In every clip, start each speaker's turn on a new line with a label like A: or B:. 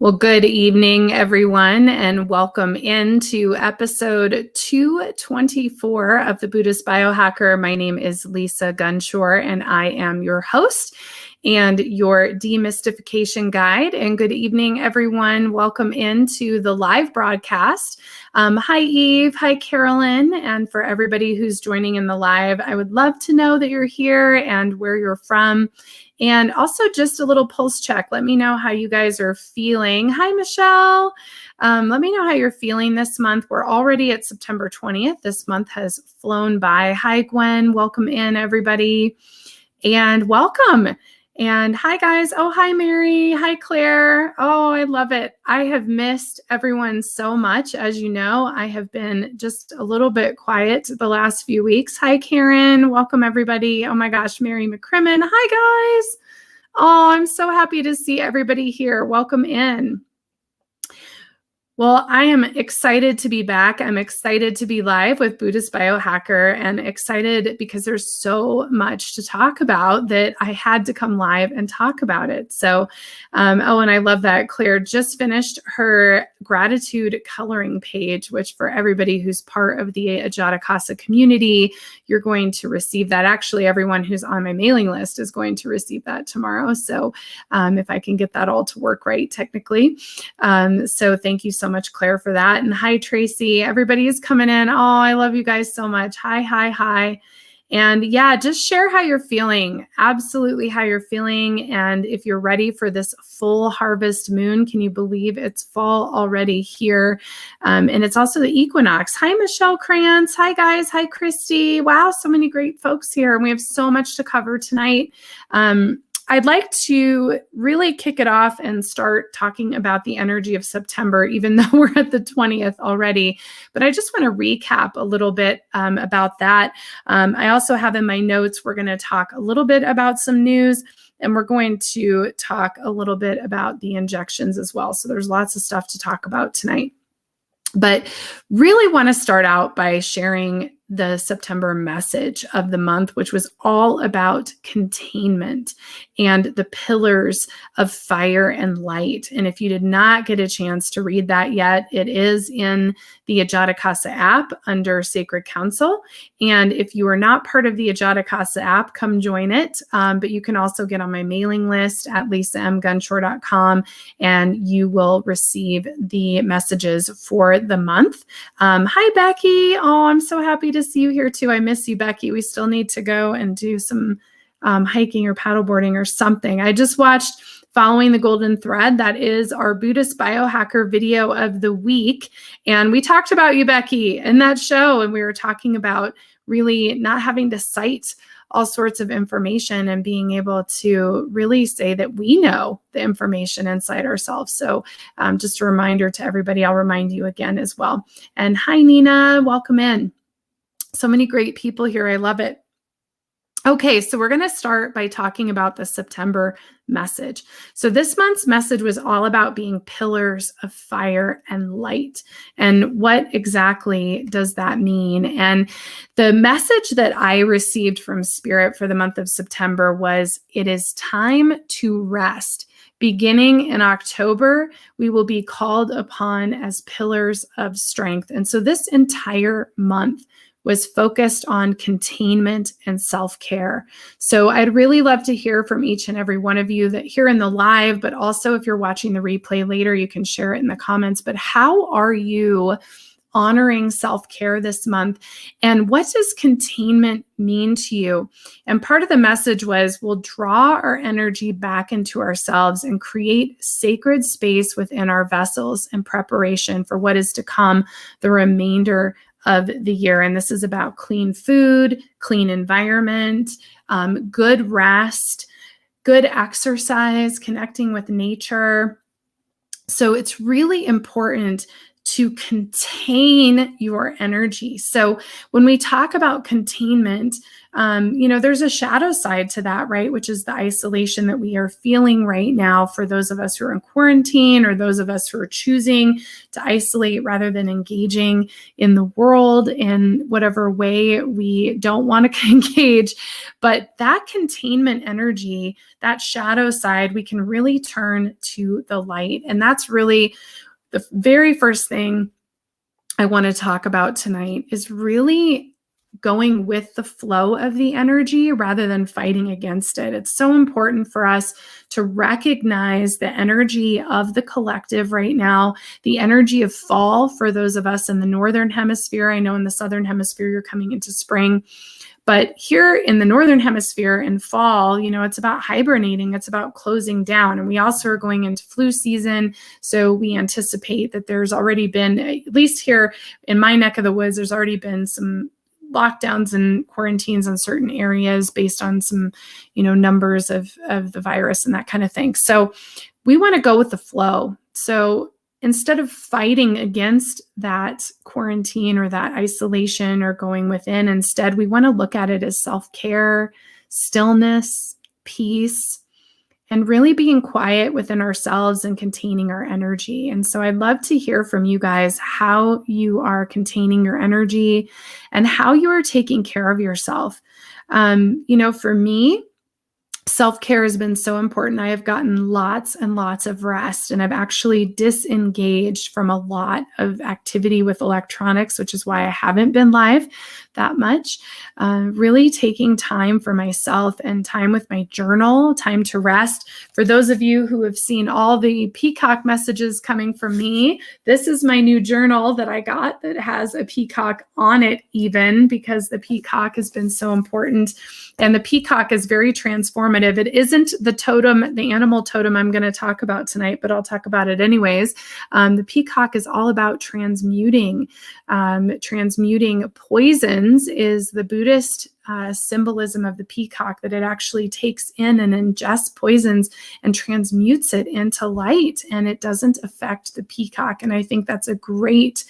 A: Well, good evening, everyone, and welcome into episode 224 of the Buddhist Biohacker. My name is Lisa Gunshore, and I am your host and your demystification guide. And good evening, everyone. Welcome into the live broadcast. Hi, Eve. Hi, Carolyn. And for everybody who's joining in the live, I would love to know that you're here and where you're from. And also just a little pulse check. Let me know how you guys are feeling. Hi, Michelle. Let me know how you're feeling this month. We're already at September 20th. This month has flown by. Hi, Gwen. Welcome in, everybody. And welcome. And hi, guys. Oh, hi, Mary. Hi, Claire. Oh, I love it. I have missed everyone so much. As you know, I have been just a little bit quiet the last few weeks. Hi, Karen. Welcome, everybody. Oh, my gosh, Mary McCrimmon. Hi, guys. Oh, I'm so happy to see everybody here. Welcome in. Well, I am excited to be back. I'm excited to be live with Buddhist Biohacker and excited because there's so much to talk about that I had to come live and talk about it. So, oh, and I love that Claire just finished her gratitude coloring page, which for everybody who's part of the Ajatakasa community, you're going to receive that. Actually, everyone who's on my mailing list is going to receive that tomorrow. So if I can get that all to work right, technically. So thank you so much, Claire, for that. And hi, Tracy. Everybody is coming in. Oh, I love you guys so much. Hi, hi, hi. And yeah, just share how you're feeling. Absolutely how you're feeling. And if you're ready for this full harvest moon, can you believe it's fall already here? And it's also the equinox. Hi, Michelle Krantz. Hi, guys. Hi, Christy. Wow, so many great folks here. And we have so much to cover tonight. I'd like to really kick it off and start talking about the energy of September, even though we're at the 20th already. But I just want to recap a little bit about that. I also have in my notes, we're going to talk a little bit about some news, and we're going to talk a little bit about the injections as well. So there's lots of stuff to talk about tonight. But really want to start out by sharing the September message of the month, which was all about containment and the pillars of fire and light. And if you did not get a chance to read that yet, it is in the Ajatakasa app under Sacred Council. And if you are not part of the Ajatakasa app, come join it. But you can also get on my mailing list at lisamgunshore.com and you will receive the messages for the month. Hi, Becky. Oh, I'm so happy to see you here too. I miss you, Becky. We still need to go and do some hiking or paddleboarding or something. I just watched Following the Golden Thread. That is our Buddhist Biohacker video of the week. And we talked about you, Becky, in that show. And we were talking about really not having to cite all sorts of information and being able to really say that we know the information inside ourselves. So just a reminder to everybody, I'll remind you again as well. And hi, Nina, welcome in. So many great people here. I love it. Okay, so we're going to start by talking about the September message. So this month's message was all about being pillars of fire and light. And what exactly does that mean? And the message that I received from Spirit for the month of September was, it is time to rest. Beginning in October, we will be called upon as pillars of strength. And so this entire month was focused on containment and self-care. So I'd really love to hear from each and every one of you that here in the live, but also if you're watching the replay later, you can share it in the comments. But how are you honoring self-care this month? And what does containment mean to you? And part of the message was, we'll draw our energy back into ourselves and create sacred space within our vessels in preparation for what is to come the remainder of the year. And this is about clean food, clean environment, good rest, good exercise, connecting with nature. So it's really important to contain your energy. So when we talk about containment, there's a shadow side to that, right? Which is the isolation that we are feeling right now for those of us who are in quarantine, or those of us who are choosing to isolate rather than engaging in the world in whatever way we don't want to engage. But that containment energy, that shadow side, we can really turn to the light. And that's really the very first thing I want to talk about tonight, is really going with the flow of the energy rather than fighting against it. It's so important for us to recognize the energy of the collective right now, the energy of fall for those of us in the northern hemisphere. I know in the southern hemisphere, you're coming into spring. But here in the northern hemisphere in fall, it's about hibernating, it's about closing down. And we also are going into flu season. So we anticipate that there's already been, at least here in my neck of the woods, there's already been some lockdowns and quarantines in certain areas based on some, numbers of the virus and that kind of thing. So we want to go with the flow. So instead of fighting against that quarantine or that isolation or going within, instead, we want to look at it as self-care, stillness, peace, and really being quiet within ourselves and containing our energy. And so I'd love to hear from you guys how you are containing your energy and how you are taking care of yourself. For me, self-care has been so important. I have gotten lots and lots of rest, and I've actually disengaged from a lot of activity with electronics, which is why I haven't been live that much. Really taking time for myself and time with my journal, time to rest. For those of you who have seen all the peacock messages coming from me, this is my new journal that I got that has a peacock on it, even because the peacock has been so important. And the peacock is very transformative. It isn't the totem, the animal totem I'm going to talk about tonight, but I'll talk about it anyways. The peacock is all about transmuting. Transmuting poisons is the Buddhist symbolism of the peacock, that it actually takes in and ingests poisons and transmutes it into light, and it doesn't affect the peacock. And I think that's a great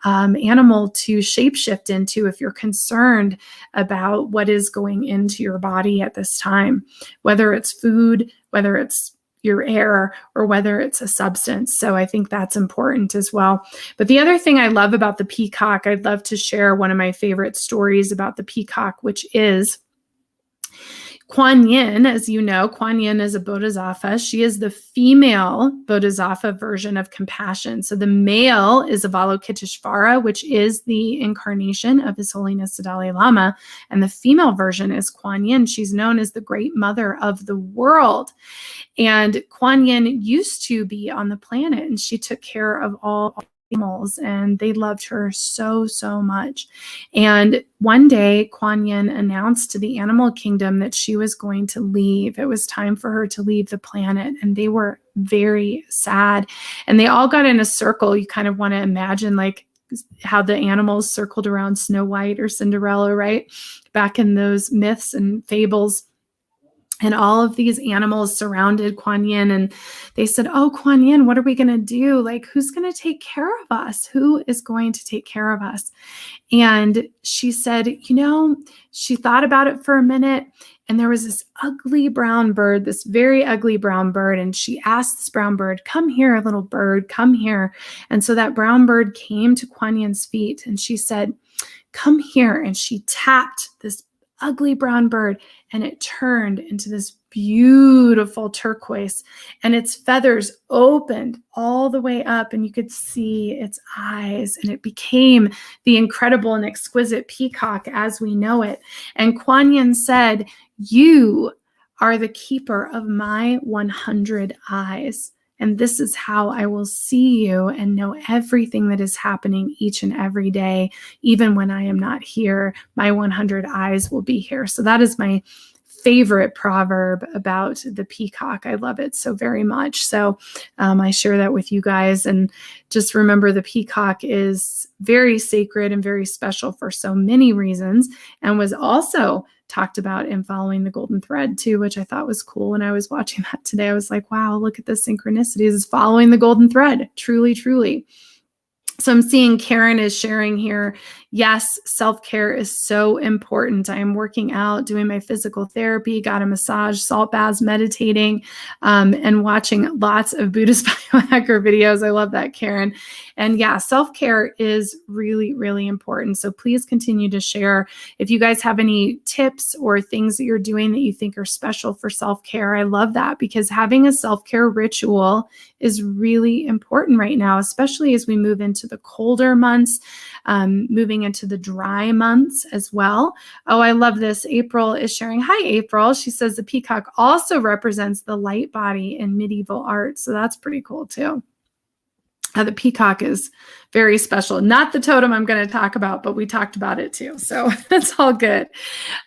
A: animal to shapeshift into if you're concerned about what is going into your body at this time, whether it's food, whether it's your air, or whether it's a substance. So I think that's important as well. But the other thing I love about the peacock, I'd love to share one of my favorite stories about the peacock, which is Kuan Yin. As you know, Kuan Yin is a bodhisattva. She is the female bodhisattva version of compassion. So the male is Avalokiteshvara, which is the incarnation of His Holiness the Dalai Lama. And the female version is Kuan Yin. She's known as the great mother of the world. And Kuan Yin used to be on the planet, and she took care of all animals, and they loved her so, so much. And one day, Kuan Yin announced to the animal kingdom that she was going to leave. It was time for her to leave the planet, and they were very sad. And they all got in a circle. You kind of want to imagine like how the animals circled around Snow White or Cinderella, right? Back in those myths and fables. And all of these animals surrounded Kuan Yin, and they said, "Oh, Kuan Yin, what are we going to do? Like, who's going to take care of us? Who is going to take care of us?" And she said, she thought about it for a minute, and there was this ugly brown bird, this very ugly brown bird. And she asked this brown bird, "Come here, little bird, come here." And so that brown bird came to Kuan Yin's feet, and she said, "Come here." And she tapped this ugly brown bird, and it turned into this beautiful turquoise, and its feathers opened all the way up, and you could see its eyes, and it became the incredible and exquisite peacock as we know it. And Kuan Yin said, "You are the keeper of my 100 eyes. And this is how I will see you and know everything that is happening each and every day. Even when I am not here, my 100 eyes will be here." So that is my favorite proverb about the peacock. I love it so very much. So I share that with you guys. And just remember, the peacock is very sacred and very special for so many reasons, and was also talked about in Following the Golden Thread too, which I thought was cool. When I was watching that today, I was like, wow, look at the synchronicities. It's following the golden thread. Truly, truly. So I'm seeing Karen is sharing here. Yes, self-care is so important. I am working out, doing my physical therapy, got a massage, salt baths, meditating, and watching lots of Buddhist Biohacker videos. I love that, Karen. And yeah, self-care is really, really important. So please continue to share. If you guys have any tips or things that you're doing that you think are special for self-care, I love that, because having a self-care ritual is really important right now, especially as we move into the colder months, moving into the dry months as well. Oh, I love this. April is sharing. Hi, April. She says the peacock also represents the light body in medieval art. So that's pretty cool too. The peacock is very special. Not the totem I'm going to talk about, but we talked about it too. So that's all good.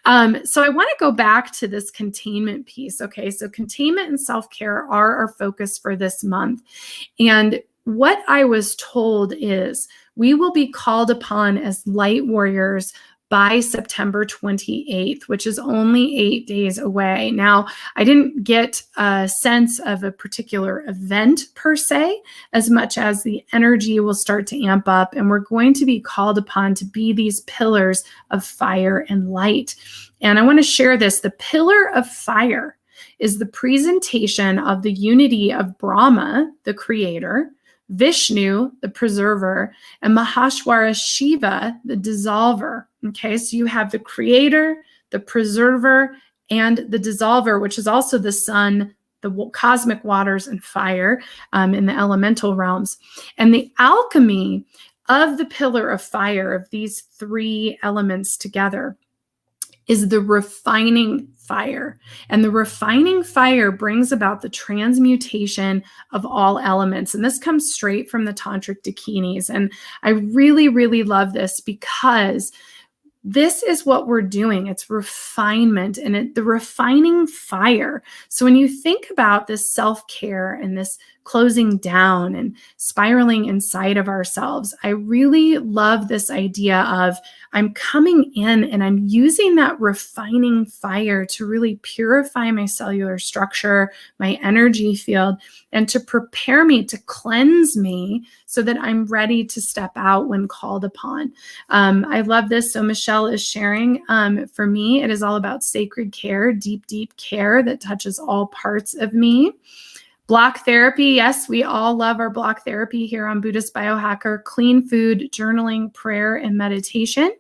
A: So I want to go back to this containment piece. Okay, so containment and self-care are our focus for this month. And what I was told is we will be called upon as light warriors by September 28th, which is only 8 days away. Now, I didn't get a sense of a particular event per se, as much as the energy will start to amp up, and we're going to be called upon to be these pillars of fire and light. And I want to share this. The pillar of fire is the presentation of the unity of Brahma, the creator, Vishnu, the preserver, and Maheshwara Shiva, the dissolver. Okay, so you have the creator, the preserver, and the dissolver, which is also the sun, the cosmic waters, and fire in the elemental realms. And the alchemy of the pillar of fire, of these three elements together, is the refining fire. And the refining fire brings about the transmutation of all elements. And this comes straight from the Tantric Dakinis. And I really, really love this, because this is what we're doing. It's refinement, and the refining fire. So when you think about this self-care and this closing down and spiraling inside of ourselves, I really love this idea of I'm coming in and I'm using that refining fire to really purify my cellular structure, my energy field, and to prepare me, to cleanse me so that I'm ready to step out when called upon. I love this. So Michelle is sharing, for me, it is all about sacred care, deep, deep care that touches all parts of me. Block therapy. Yes, we all love our block therapy here on Buddhist Biohacker. Clean food, journaling, prayer, and meditation.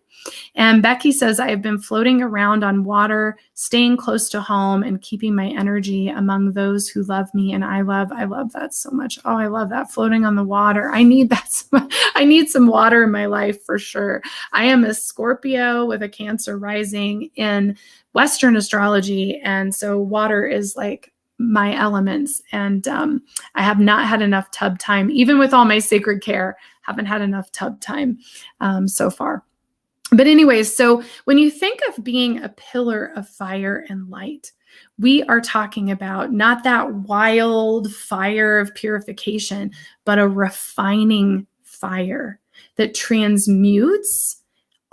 A: And Becky says, I have been floating around on water, staying close to home, and keeping my energy among those who love me and I love that so much. Oh, I love that, floating on the water. I need that. I need some water in my life for sure. I am a Scorpio with a Cancer rising in Western astrology. And so water is like my elements. And I have not had enough tub time, even with all my sacred care, haven't had enough tub time so far. But anyways, so when you think of being a pillar of fire and light, we are talking about not that wild fire of purification, but a refining fire that transmutes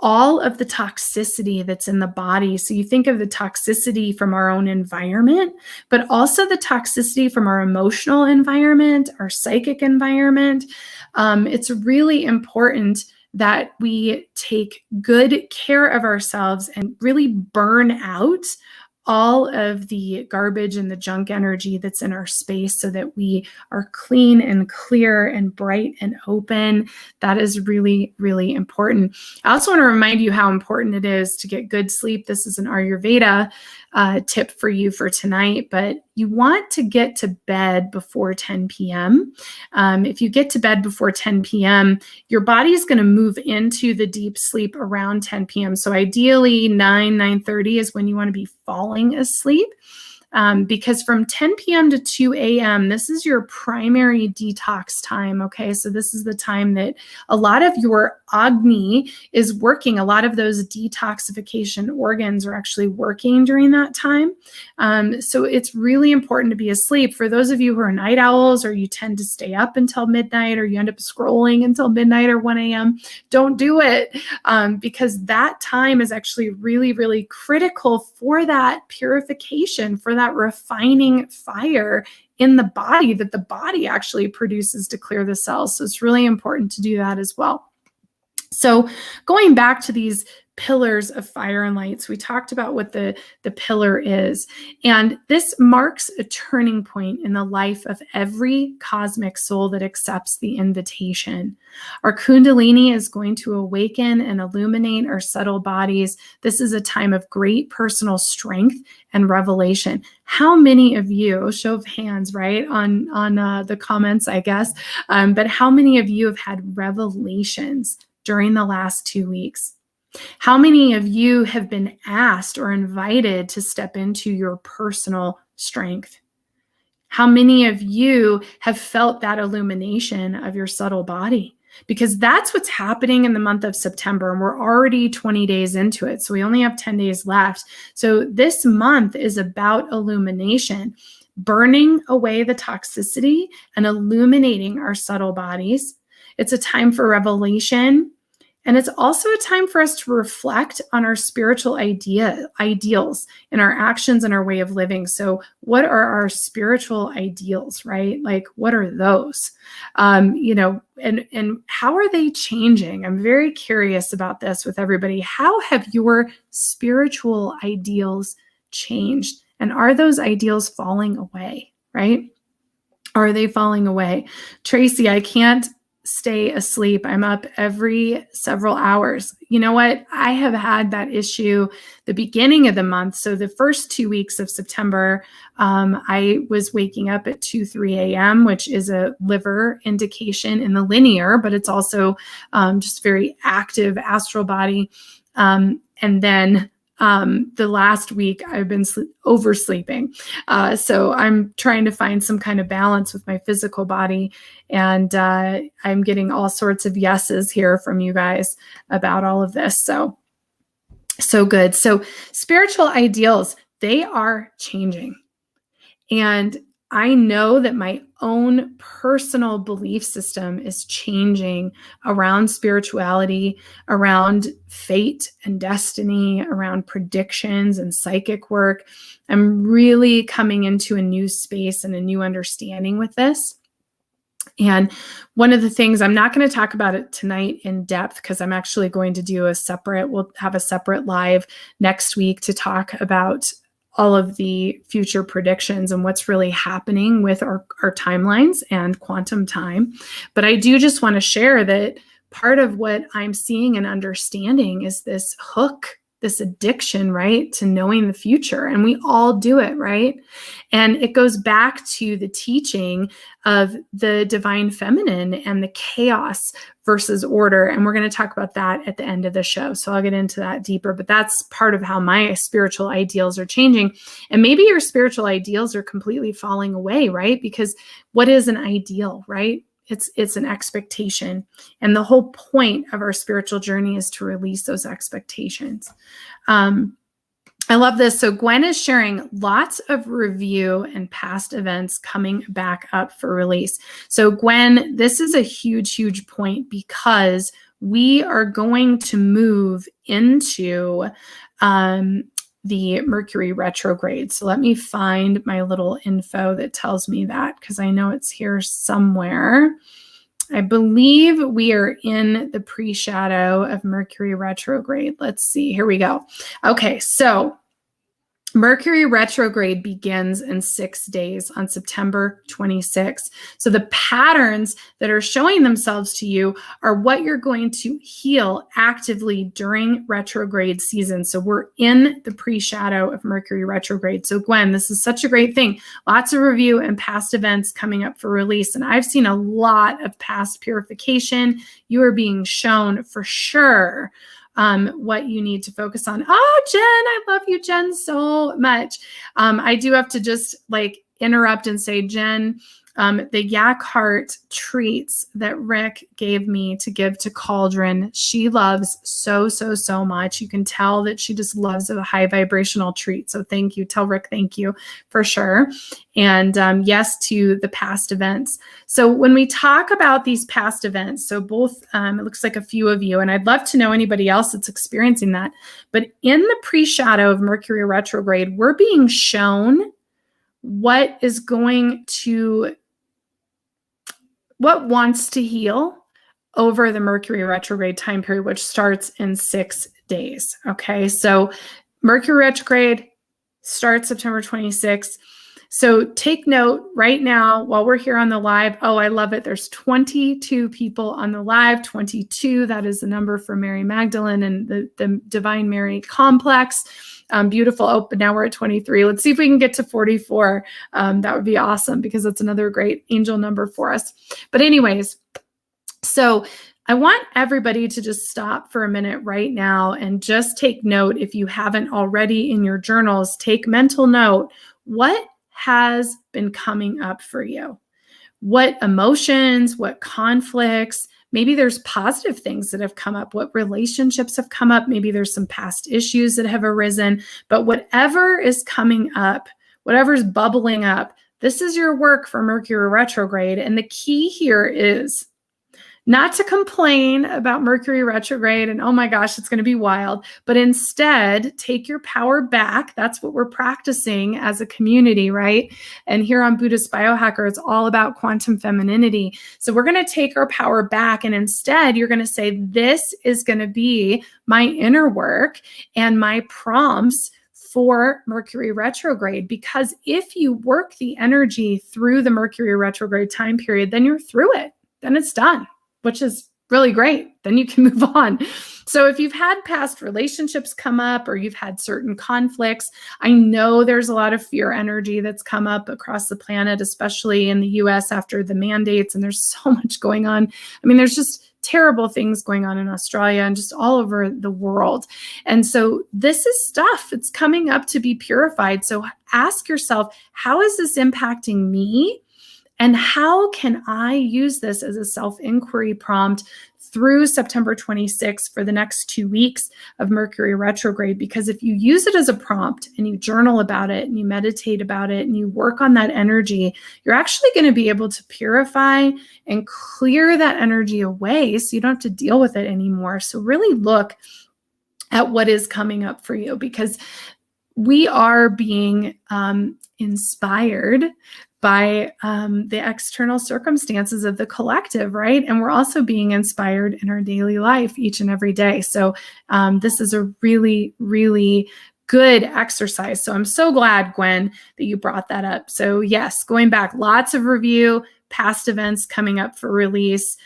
A: all of the toxicity that's in the body. So you think of the toxicity from our own environment, but also the toxicity from our emotional environment, our psychic environment. It's really important that we take good care of ourselves and really burn out all of the garbage and the junk energy that's in our space so that we are clean and clear and bright and open. That is really, really important. I also want to remind you how important it is to get good sleep. This is an Ayurveda tip for you for tonight, but you want to get to bed before 10 p.m. If you get to bed before 10 p.m., your body is going to move into the deep sleep around 10 p.m. So ideally 9:30 is when you want to be falling asleep. Because from 10 p.m. to 2 a.m., this is your primary detox time, okay? So this is the time that a lot of your Agni is working. A lot of those detoxification organs are actually working during that time. So it's really important to be asleep. For those of you who are night owls, or you tend to stay up until midnight, or you end up scrolling until midnight or 1 a.m., don't do it, because that time is actually really, really critical for that purification, for that that refining fire in the body that the body actually produces to clear the cells. So it's really important to do that as well. So going back to these pillars of fire and light, so we talked about what the pillar is, and this marks a turning point in the life of every cosmic soul that accepts the invitation. Our Kundalini is going to awaken and illuminate our subtle bodies. This is a time of great personal strength and revelation. How many of you, show of hands, right, on the comments, I guess, but how many of you have had revelations during the last 2 weeks? How many of you have been asked or invited to step into your personal strength? How many of you have felt that illumination of your subtle body? Because that's what's happening in the month of September, and we're already 20 days into it. So we only have 10 days left. So this month is about illumination, burning away the toxicity and illuminating our subtle bodies. It's a time for revelation. And it's also a time for us to reflect on our spiritual ideals in our actions and our way of living. So what are our spiritual ideals, right? Like, what are those? And how are they changing? I'm very curious about this with everybody. How have your spiritual ideals changed? And are those ideals falling away, right? Are they falling away? Tracy, I can't stay asleep. I'm up every several hours. You know what? I have had that issue the beginning of the month. So the first 2 weeks of September, I was waking up at 2, 3 a.m., which is a liver indication in the linear, but it's also just very active astral body. And then the last week I've been oversleeping. So I'm trying to find some kind of balance with my physical body. And I'm getting all sorts of yeses here from you guys about all of this. So good. So spiritual ideals, they are changing. And I know that my own personal belief system is changing around spirituality, around fate and destiny, around predictions and psychic work. I'm really coming into a new space and a new understanding with this. And one of the things, I'm not going to talk about it tonight in depth because I'm actually going to do we'll have a separate live next week to talk about all of the future predictions and what's really happening with our timelines and quantum time. But I do just want to share that part of what I'm seeing and understanding is this hook, this addiction, right, to knowing the future. And we all do it, right? And it goes back to the teaching of the divine feminine and the chaos versus order. And we're going to talk about that at the end of the show. So I'll get into that deeper, but that's part of how my spiritual ideals are changing. And maybe your spiritual ideals are completely falling away, right? Because what is an ideal, right? It's an expectation. And the whole point of our spiritual journey is to release those expectations. I love this. So Gwen is sharing lots of review and past events coming back up for release. So Gwen, this is a huge, huge point because we are going to move into the Mercury retrograde. So let me find my little info that tells me that because I know it's here somewhere. I believe we are in the pre-shadow of Mercury retrograde. Let's see. Here we go. Okay, so Mercury retrograde begins in 6 days on September 26th. So the patterns that are showing themselves to you are what you're going to heal actively during retrograde season. So we're in the pre-shadow of Mercury retrograde. So Gwen, this is such a great thing. Lots of review and past events coming up for release. And I've seen a lot of past purification. You are being shown for sure what you need to focus on. Oh, Jen, I love you, Jen, so much. I do have to just interrupt and say, Jen, the yak heart treats that Rick gave me to give to Cauldron, she loves so, so, so much. You can tell that she just loves a high vibrational treat. So thank you. Tell Rick thank you for sure. And yes to the past events. So when we talk about these past events, so both, it looks like a few of you, and I'd love to know anybody else that's experiencing that. But in the pre-shadow of Mercury retrograde, we're being shown what wants to heal over the Mercury retrograde time period, which starts in 6 days. Okay, so Mercury retrograde starts September 26th. So take note right now while we're here on the live. Oh, I love it. There's 22 people on the live, 22. That is the number for Mary Magdalene and the Divine Mary complex. Beautiful. Oh, but now we're at 23. Let's see if we can get to 44. That would be awesome because that's another great angel number for us. But anyways, so I want everybody to just stop for a minute right now and just take note. If you haven't already in your journals, take mental note. What has been coming up for you? What emotions, what conflicts? Maybe there's positive things that have come up. What relationships have come up? Maybe there's some past issues that have arisen. But whatever is coming up, whatever's bubbling up, this is your work for Mercury retrograde. And the key here is not to complain about Mercury retrograde and, oh my gosh, it's going to be wild, but instead take your power back. That's what we're practicing as a community, right? And here on Buddhist Biohacker, it's all about quantum femininity. So we're going to take our power back, and instead you're going to say, this is going to be my inner work and my prompts for Mercury retrograde. Because if you work the energy through the Mercury retrograde time period, then you're through it. Then it's done, which is really great. Then you can move on. So if you've had past relationships come up or you've had certain conflicts, I know there's a lot of fear energy that's come up across the planet, especially in the US after the mandates, and there's so much going on. I mean, there's just terrible things going on in Australia and just all over the world. And so this is stuff that's coming up to be purified. So ask yourself, how is this impacting me? And how can I use this as a self-inquiry prompt through September 26th for the next 2 weeks of Mercury retrograde? Because if you use it as a prompt and you journal about it and you meditate about it and you work on that energy, you're actually going to be able to purify and clear that energy away so you don't have to deal with it anymore. So really look at what is coming up for you, because we are being inspired by the external circumstances of the collective, right? And we're also being inspired in our daily life each and every day. So this is a really, really good exercise. So I'm so glad, Gwen, that you brought that up. So yes, going back, lots of review, past events coming up for release.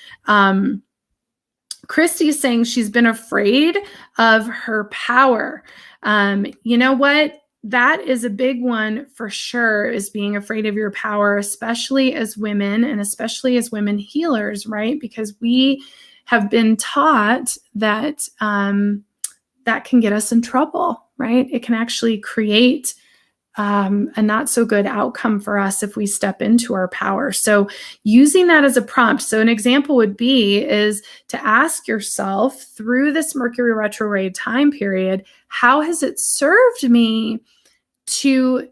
A: Christy's saying she's been afraid of her power. You know what? That is a big one for sure, is being afraid of your power, especially as women and especially as women healers, right? Because we have been taught that that can get us in trouble, right? It can actually create a not so good outcome for us if we step into our power. So using that as a prompt. So an example would be is to ask yourself through this Mercury retrograde time period, how has it served me to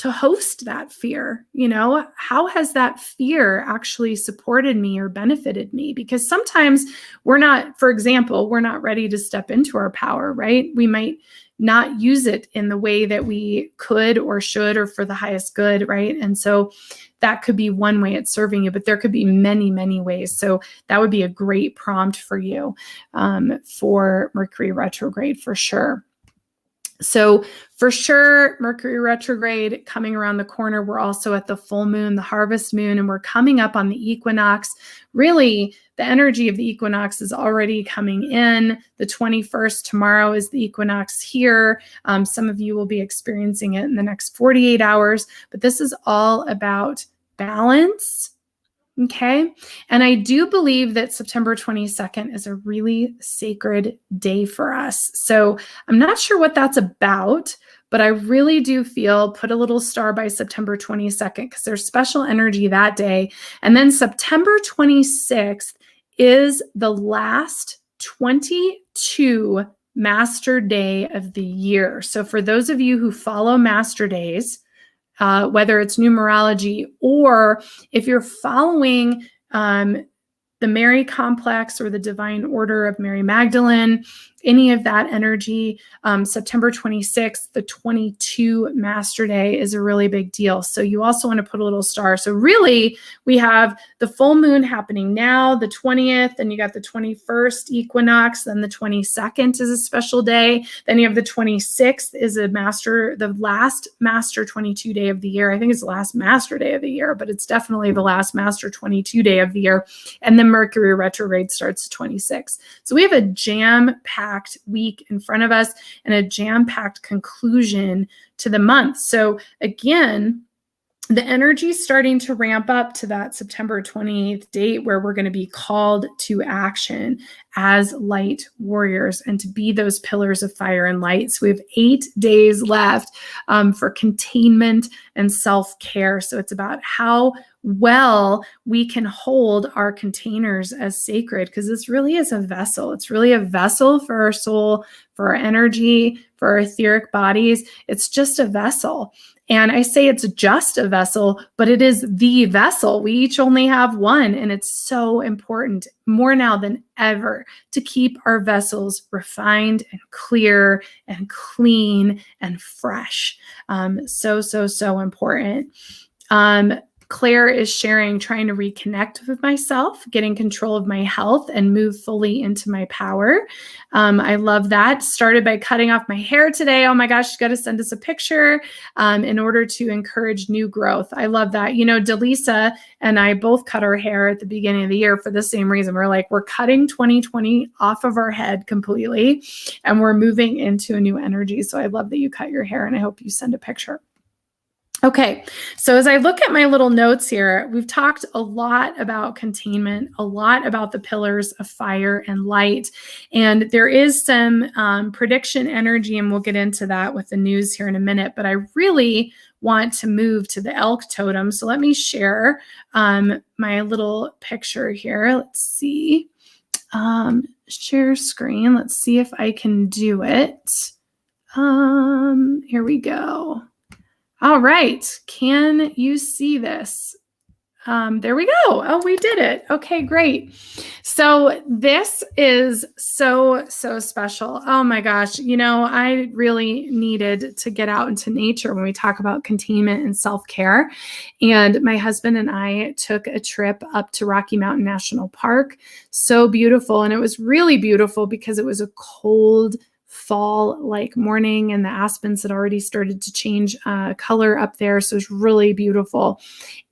A: host that fear? You know, how has that fear actually supported me or benefited me? Because sometimes we're not, for example, we're not ready to step into our power, right? We might not use it in the way that we could or should or for the highest good, right? And so that could be one way it's serving you, but there could be many, many ways. So that would be a great prompt for you for Mercury retrograde for sure. So for sure, Mercury retrograde coming around the corner. We're also at the full moon, the harvest moon, and we're coming up on the equinox. Really, the energy of the equinox is already coming in. The 21st, tomorrow, is the equinox here. Some of you will be experiencing it in the next 48 hours, but this is all about balance. Okay. And I do believe that September 22nd is a really sacred day for us. So I'm not sure what that's about, but I really do feel put a little star by September 22nd because there's special energy that day. And then September 26th is the last 22 master day of the year. So for those of you who follow master days, whether it's numerology or if you're following the Mary complex or the divine order of Mary Magdalene, any of that energy. September 26th, the 22 Master Day is a really big deal. So you also want to put a little star. So really, we have the full moon happening now, the 20th, and you got the 21st equinox, then the 22nd is a special day. Then you have the 26th is the last Master 22 day of the year. I think it's the last Master Day of the year, but it's definitely the last Master 22 day of the year. And then Mercury retrograde starts 26. So we have a jam-packed week in front of us and a jam-packed conclusion to the month. So again, the energy is starting to ramp up to that September 28th date where we're going to be called to action as light warriors and to be those pillars of fire and light. So we have 8 days left for containment and self-care. So it's about how well we can hold our containers as sacred, because this really is a vessel. It's really a vessel for our soul, for our energy, for our etheric bodies. It's just a vessel. And I say it's just a vessel, but it is the vessel. We each only have one, and it's so important, more now than ever, to keep our vessels refined and clear and clean and fresh. So important. Claire is sharing, trying to reconnect with myself, getting control of my health, and move fully into my power. I love that. Started by cutting off my hair today. Oh my gosh, you got to send us a picture in order to encourage new growth. I love that. You know, Delisa and I both cut our hair at the beginning of the year for the same reason. We're cutting 2020 off of our head completely, and we're moving into a new energy. So I love that you cut your hair, and I hope you send a picture. Okay, so as I look at my little notes here, we've talked a lot about containment, a lot about the pillars of fire and light, and there is some prediction energy, and we'll get into that with the news here in a minute, but I really want to move to the elk totem. So let me share my little picture here. Let's see. Share screen. Let's see if I can do it. Here we go. All right. Can you see this? There we go. Oh, we did it. Okay, great. So this is so special. Oh my gosh. You know, I really needed to get out into nature when we talk about containment and self-care. And my husband and I took a trip up to Rocky Mountain National Park. So beautiful. And it was really beautiful because it was a cold fall-like morning, and the aspens had already started to change color up there. So it was really beautiful.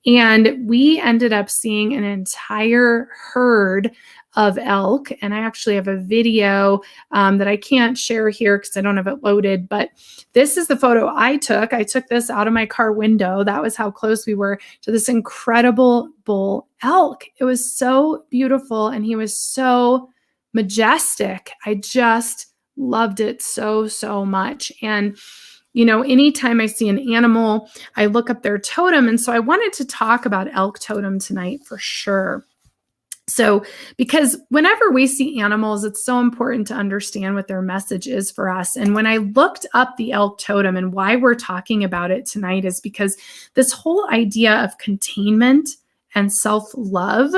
A: And we ended up seeing an entire herd of elk. And I actually have a video that I can't share here because I don't have it loaded, but this is the photo I took. I took this out of my car window. That was how close we were to this incredible bull elk. It was so beautiful, and he was so majestic. I just loved it so much. And, you know, anytime I see an animal, I look up their totem. And so I wanted to talk about elk totem tonight for sure. So, because whenever we see animals, it's so important to understand what their message is for us. And when I looked up the elk totem, and why we're talking about it tonight is because this whole idea of containment and self-love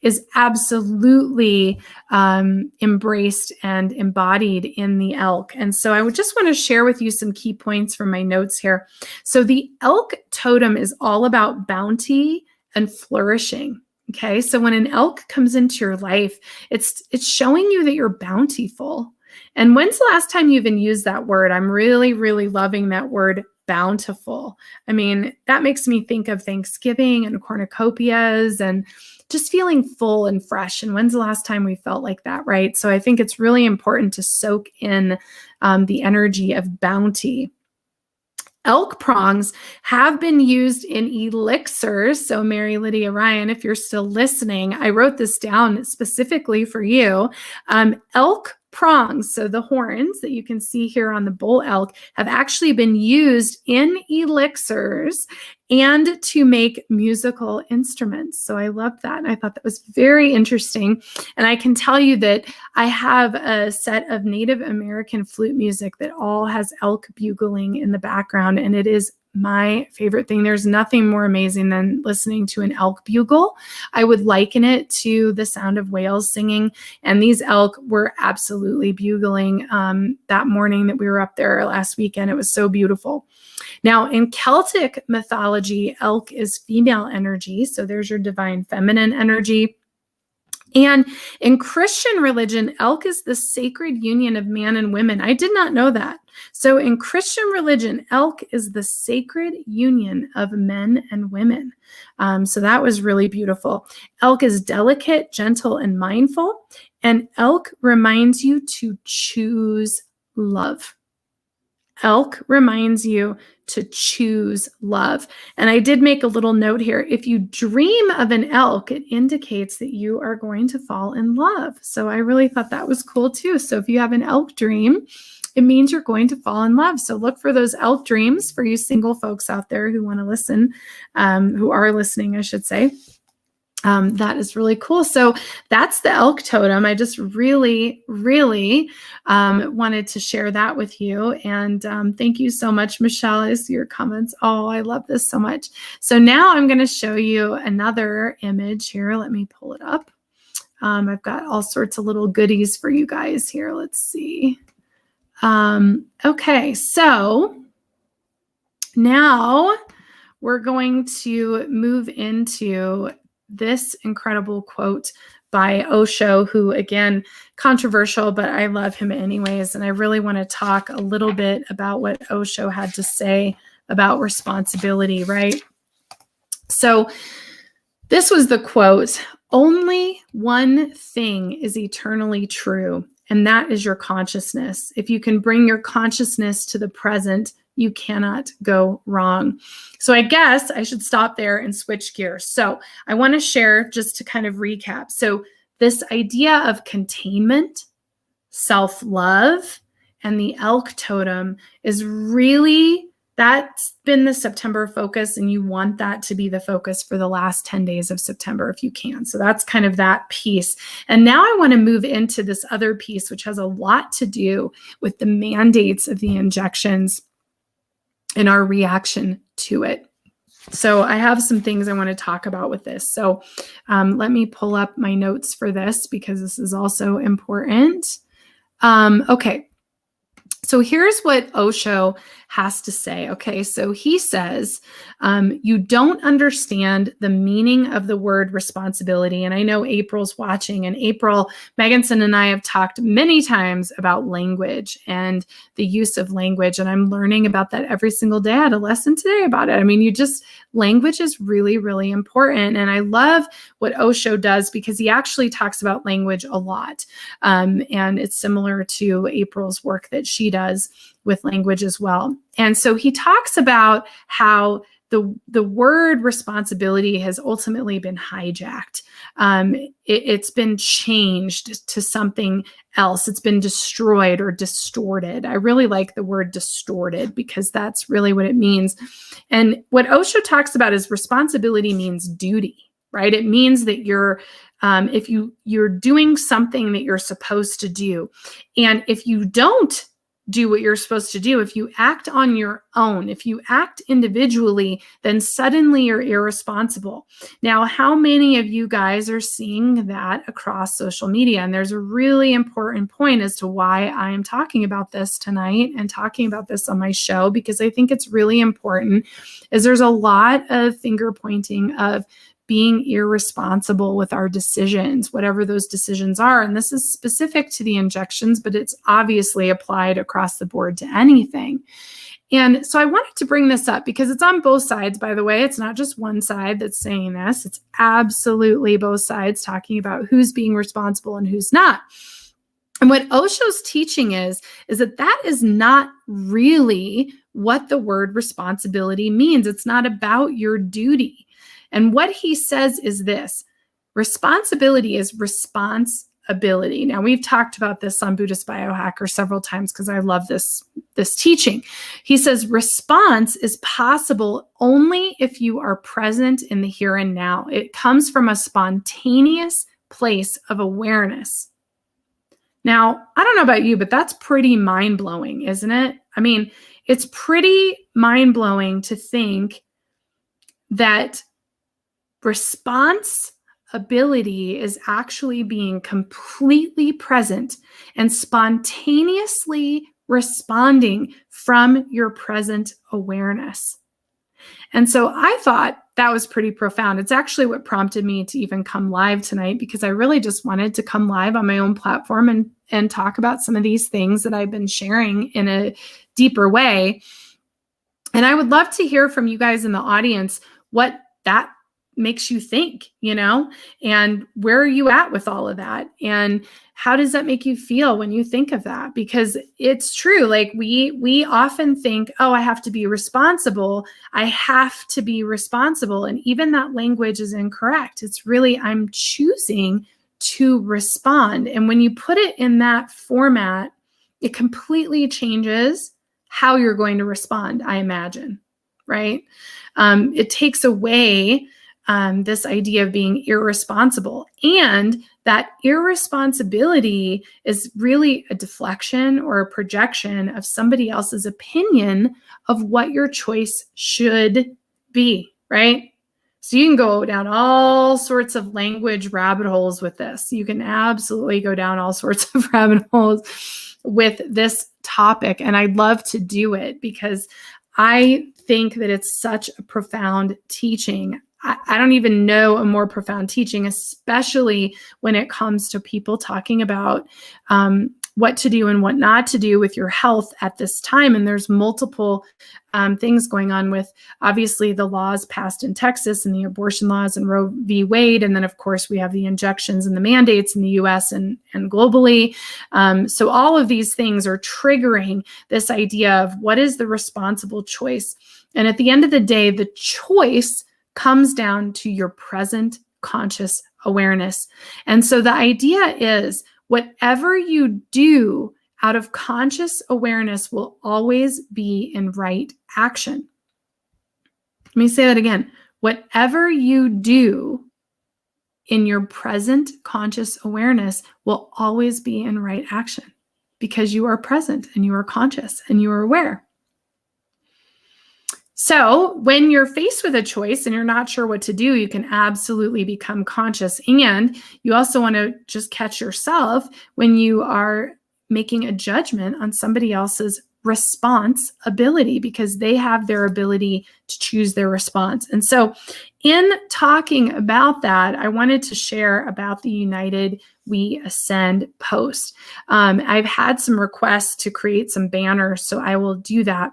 A: is absolutely embraced and embodied in the elk. And so I would just want to share with you some key points from my notes here. So the elk totem is all about bounty and flourishing. Okay, so when an elk comes into your life, it's showing you that you're bountiful. And when's the last time you even used that word? I'm really loving that word, bountiful. I mean, that makes me think of Thanksgiving and cornucopias and just feeling full and fresh. And when's the last time we felt like that, right? So I think it's really important to soak in the energy of bounty. Elk prongs have been used in elixirs. So Mary Lydia Ryan, if you're still listening, I wrote this down specifically for you. Elk prongs, so the horns that you can see here on the bull elk, have actually been used in elixirs and to make musical instruments. So I love that. And I thought that was very interesting. And I can tell you that I have a set of Native American flute music that all has elk bugling in the background, and it is my favorite thing. There's nothing more amazing than listening to an elk bugle. I would liken it to the sound of whales singing. And these elk were absolutely bugling that morning that we were up there last weekend. It was so beautiful. Now, in Celtic mythology, elk is female energy. So there's your divine feminine energy. And in Christian religion, elk is the sacred union of man and women. I did not know that. So in Christian religion, elk is the sacred union of men and women. So that was really beautiful. Elk is delicate, gentle, and mindful. And elk reminds you to choose love. Elk reminds you to choose love. And I did make a little note here. If you dream of an elk, it indicates that you are going to fall in love. So I really thought that was cool too. So if you have an elk dream, it means you're going to fall in love. So look for those elk dreams for you single folks out there who want to listen, who are listening, I should say. That is really cool. So that's the elk totem. I just really, really wanted to share that with you. And thank you so much, Michelle. I see your comments. Oh, I love this so much. So now I'm going to show you another image here. Let me pull it up. I've got all sorts of little goodies for you guys here. Let's see. Okay, so now we're going to move into this incredible quote by Osho, who, again, controversial, but I love him anyways. And I really want to talk a little bit about what Osho had to say about responsibility, right? So this was the quote: "Only one thing is eternally true, and that is your consciousness. If you can bring your consciousness to the present, you cannot go wrong." So I guess I should stop there and switch gears. So I want to share, just to kind of recap. So this idea of containment, self-love, and the elk totem is really, that's been the September focus, and you want that to be the focus for the last 10 days of September if you can. So that's kind of that piece. And now I want to move into this other piece, which has a lot to do with the mandates of the injections and our reaction to it. So I have some things I want to talk about with this. So let me pull up my notes for this because this is also important. Okay. So here's what Osho has to say. Okay, so he says, you don't understand the meaning of the word responsibility. And I know April's watching, and April Meganson and I have talked many times about language and the use of language. And I'm learning about that every single day. I had a lesson today about it. I mean, language is really, really important. And I love what Osho does because he actually talks about language a lot. And it's similar to April's work that she does with language as well. And so he talks about how the word responsibility has ultimately been hijacked. It's been changed to something else. It's been destroyed or distorted. I really like the word distorted because that's really what it means. And what Osho talks about is responsibility means duty, right? It means that if you're doing something that you're supposed to do, and if you don't do what you're supposed to do, if you act on your own, if you act individually, then suddenly you're irresponsible. Now, how many of you guys are seeing that across social media? And there's a really important point as to why I am talking about this tonight and talking about this on my show, because I think it's really important, is there's a lot of finger pointing of being irresponsible with our decisions, whatever those decisions are. And this is specific to the injections, but it's obviously applied across the board to anything. And so I wanted to bring this up because it's on both sides, by the way. It's not just one side that's saying this. It's absolutely both sides talking about who's being responsible and who's not. And what Osho's teaching is that is not really what the word responsibility means. It's not about your duty. And what he says is this: responsibility is responsibility. Now, we've talked about this on Buddhist Biohacker several times because I love this teaching. He says response is possible only if you are present in the here and now. It comes from a spontaneous place of awareness. Now, I don't know about you, but that's pretty mind-blowing, isn't it? I mean, it's pretty mind-blowing to think that responsibility is actually being completely present and spontaneously responding from your present awareness. And so I thought that was pretty profound. It's actually what prompted me to even come live tonight, because I really just wanted to come live on my own platform and talk about some of these things that I've been sharing in a deeper way. And I would love to hear from you guys in the audience what that makes you think, and where are you at with all of that? And how does that make you feel when you think of that? Because it's true. Like we often think, oh, I have to be responsible. I have to be responsible. And even that language is incorrect. It's really, I'm choosing to respond. And when you put it in that format, it completely changes how you're going to respond, I imagine, right? It takes away this idea of being irresponsible. And that irresponsibility is really a deflection or a projection of somebody else's opinion of what your choice should be, right? So you can go down all sorts of language rabbit holes with this. You can absolutely go down all sorts of rabbit holes with this topic. And I'd love to do it because I think that it's such a profound teaching. I don't even know a more profound teaching, especially when it comes to people talking about what to do and what not to do with your health at this time. And there's multiple things going on with, obviously, the laws passed in Texas and the abortion laws and Roe v. Wade. And then, of course, we have the injections and the mandates in the US and globally. So all of these things are triggering this idea of what is the responsible choice. And at the end of the day, the choice comes down to your present conscious awareness. And so the idea is whatever you do out of conscious awareness will always be in right action. Let me say that again. Whatever you do in your present conscious awareness will always be in right action because you are present and you are conscious and you are aware. So when you're faced with a choice and you're not sure what to do, you can absolutely become conscious. And you also want to just catch yourself when you are making a judgment on somebody else's response ability, because they have their ability to choose their response. And so in talking about that, I wanted to share about the United We Ascend post. I've had some requests to create some banners, so I will do that.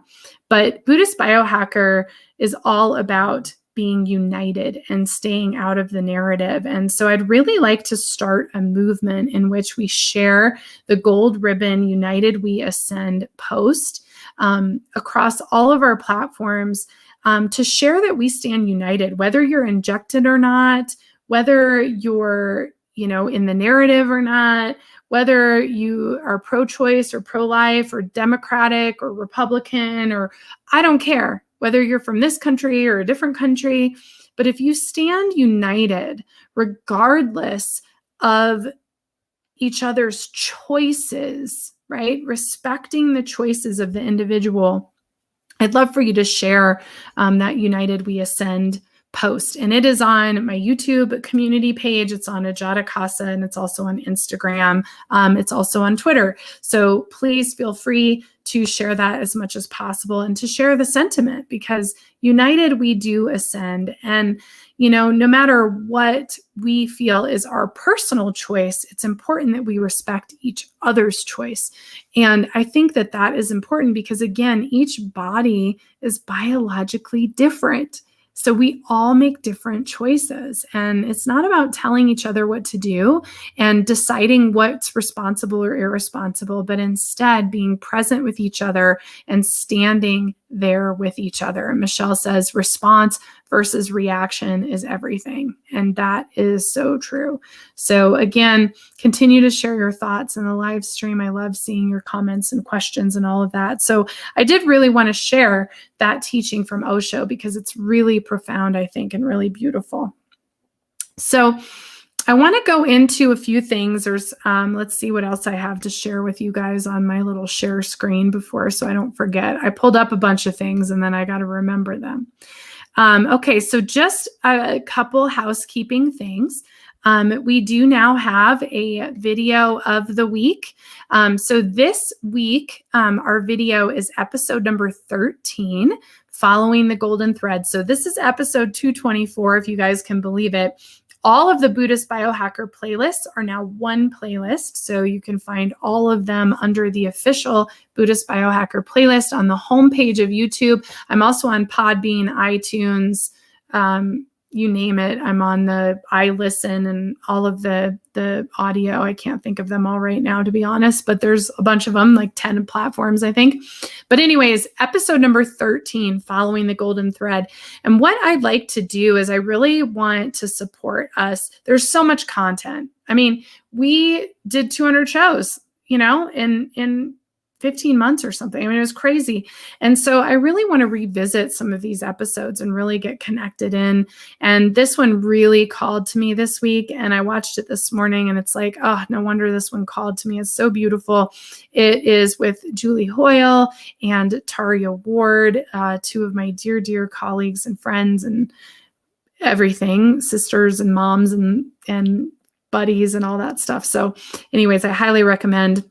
A: But Buddhist Biohacker is all about being united and staying out of the narrative. And so I'd really like to start a movement in which we share the gold ribbon United We Ascend post across all of our platforms to share that we stand united, whether you're injected or not, whether you're in the narrative or not, whether you are pro-choice or pro-life or Democratic or Republican, or I don't care whether you're from this country or a different country. But if you stand united, regardless of each other's choices, right? Respecting the choices of the individual, I'd love for you to share that United We Ascend post. And it is on my YouTube community page. It's on Ajata Casa, and it's also on Instagram. It's also on Twitter. So please feel free to share that as much as possible and to share the sentiment, because united we do ascend. And, no matter what we feel is our personal choice, it's important that we respect each other's choice. And I think that that is important because, again, each body is biologically different. So we all make different choices, and it's not about telling each other what to do and deciding what's responsible or irresponsible, but instead being present with each other and standing there with each other. And Michelle says response versus reaction is everything. And that is so true. So again, continue to share your thoughts in the live stream. I love seeing your comments and questions and all of that. So I did really want to share that teaching from Osho because it's really profound, I think, and really beautiful. So I want to go into a few things. There's, let's see what else I have to share with you guys on my little share screen before, so I don't forget. I pulled up a bunch of things and then I got to remember them. Okay, so just a couple housekeeping things. We do now have a video of the week. So this week, our video is episode number 13, Following the Golden Thread. So this is episode 224, if you guys can believe it. All of the Buddhist Biohacker playlists are now one playlist, so you can find all of them under the official Buddhist Biohacker playlist on the homepage of YouTube. I'm also on Podbean, iTunes, you name it. I'm on the iListen and all of the audio. I can't think of them all right now, to be honest, but there's a bunch of them, like 10 platforms, I think. But anyways, episode number 13, Following the Golden Thread. And what I'd like to do is I really want to support us. There's so much content. I mean, we did 200 shows, in 15 months or something. I mean, it was crazy. And so I really want to revisit some of these episodes and really get connected in. And this one really called to me this week. And I watched it this morning and it's like, oh, no wonder this one called to me. It's so beautiful. It is with Julie Hoyle and Taria Ward, two of my dear, dear colleagues and friends and everything, sisters and moms and buddies and all that stuff. So anyways, I highly recommend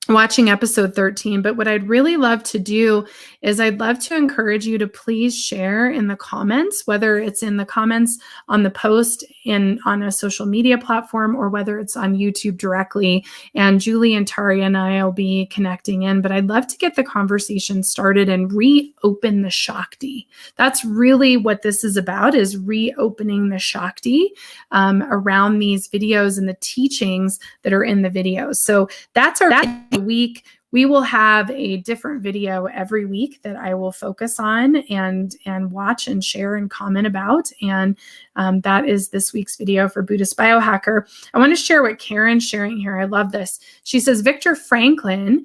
A: watching episode 13. But what I'd really love to do is I'd love to encourage you to please share in the comments, whether it's in the comments on the post on a social media platform or whether it's on YouTube directly. And Julie and Taria and I will be connecting in, but I'd love to get the conversation started and reopen the Shakti. That's really what this is about, is reopening the Shakti around these videos and the teachings that are in the videos. So that's our week. We will have a different video every week that I will focus on and watch and share and comment about. And that is this week's video for Buddhist Biohacker. I want to share what Karen's sharing here. I love this. She says, Viktor Frankl,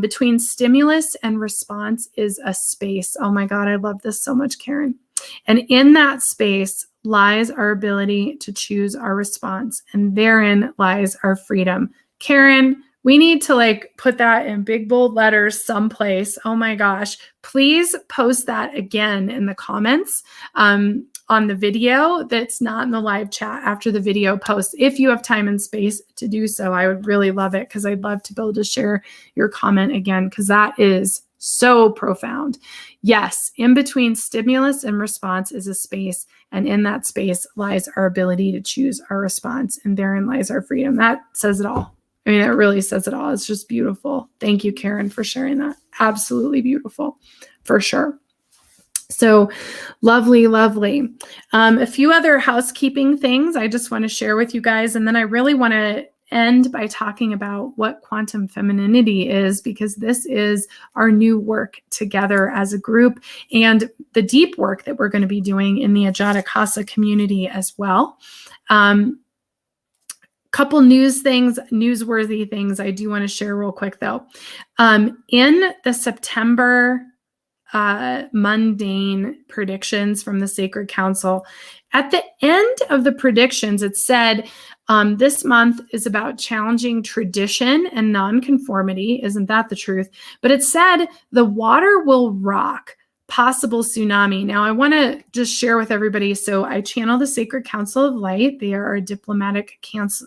A: between stimulus and response is a space. Oh my God, I love this so much, Karen. And in that space lies our ability to choose our response. And therein lies our freedom. Karen, we need to put that in big bold letters someplace. Oh my gosh. Please post that again in the comments on the video that's not in the live chat after the video post. If you have time and space to do so, I would really love it because I'd love to be able to share your comment again because that is so profound. Yes, in between stimulus and response is a space, and in that space lies our ability to choose our response, and therein lies our freedom. That says it all. I mean, it really says it all. It's just beautiful. Thank you, Karen, for sharing that. Absolutely beautiful, for sure. So lovely, lovely. A few other housekeeping things I just want to share with you guys. And then I really want to end by talking about what quantum femininity is, because this is our new work together as a group and the deep work that we're going to be doing in the Ajatakasa community as well. Couple newsworthy things I do want to share real quick though. In the September mundane predictions from the Sacred Council, at the end of the predictions, it said, this month is about challenging tradition and nonconformity. Isn't that the truth? But it said the water will rock. Possible tsunami. Now, I want to just share with everybody. So I channel the Sacred Council of Light. They are a diplomatic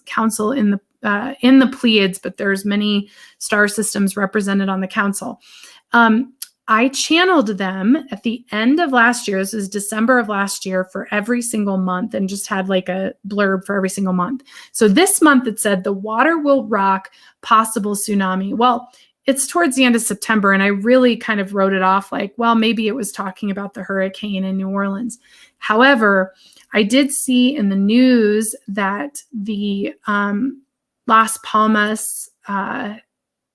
A: council in the Pleiades, but there's many star systems represented on the council. I channeled them at the end of last year. This is December of last year for every single month and just had a blurb for every single month. So this month it said the water will rock, possible tsunami. Well, it's towards the end of September, and I really kind of wrote it off well, maybe it was talking about the hurricane in New Orleans. However, I did see in the news that the Las Palmas, the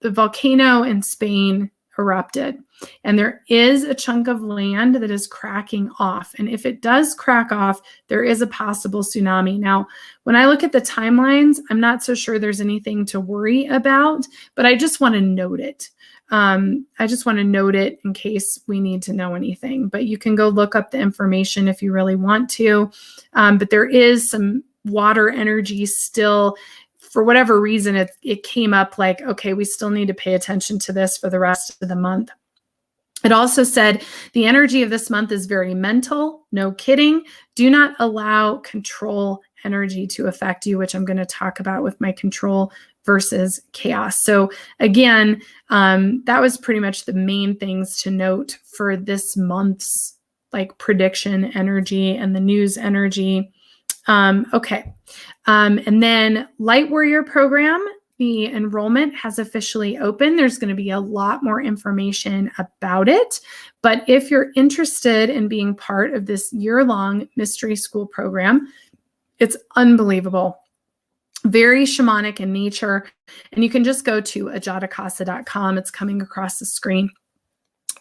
A: volcano in Spain erupted, and there is a chunk of land that is cracking off. And if it does crack off, there is a possible tsunami. Now, when I look at the timelines, I'm not so sure there's anything to worry about, but I just want to note it. I just want to note it in case we need to know anything, but you can go look up the information if you really want to. But there is some water energy still, for whatever reason, it came up like, okay, we still need to pay attention to this for the rest of the month. It also said the energy of this month is very mental. No kidding. Do not allow control energy to affect you, which I'm going to talk about with my control versus chaos. So again, that was pretty much the main things to note for this month's like prediction energy and the news energy. Okay. And then Light Warrior program, the enrollment has officially opened. There's going to be a lot more information about it. But if you're interested in being part of this year-long mystery school program, it's unbelievable. Very shamanic in nature. And you can just go to ajatakasa.com. It's coming across the screen.